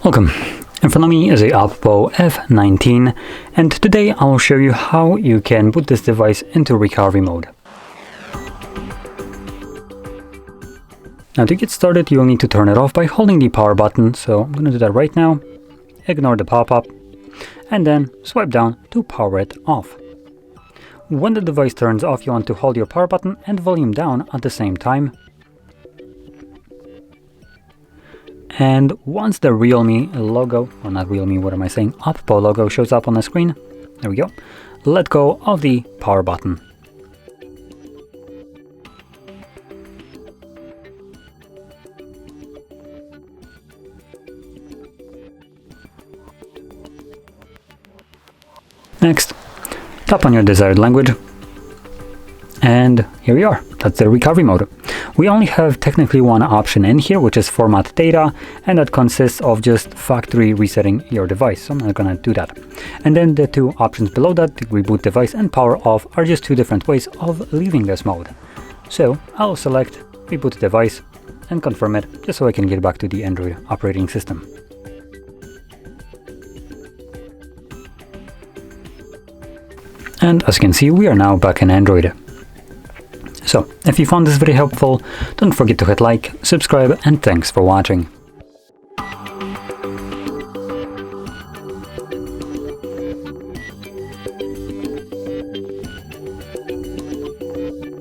Welcome. In front of me is a OPPO F19, and today I'll show you how you can put this device into recovery mode. Now to get started, you'll need to turn it off by holding the power button, so I'm going to do that right now. Ignore the pop-up, and then swipe down to power it off. When the device turns off, you want to hold your power button and volume down at the same time. And once the Realme logo, or not Realme, what am I saying, OPPO logo shows up on the screen, there we go, let go of the power button. Next, tap on your desired language, and here we are, that's the recovery mode. We only have technically one option in here, which is format data, and that consists of just factory resetting your device, so I'm not gonna do that. And then the two options below that, the reboot device and power off, are just two different ways of leaving this mode. So I'll select reboot device and confirm it, just so I can get back to the Android operating system. And as you can see, we are now back in Android. So, if you found this very helpful, don't forget to hit like, subscribe, and thanks for watching.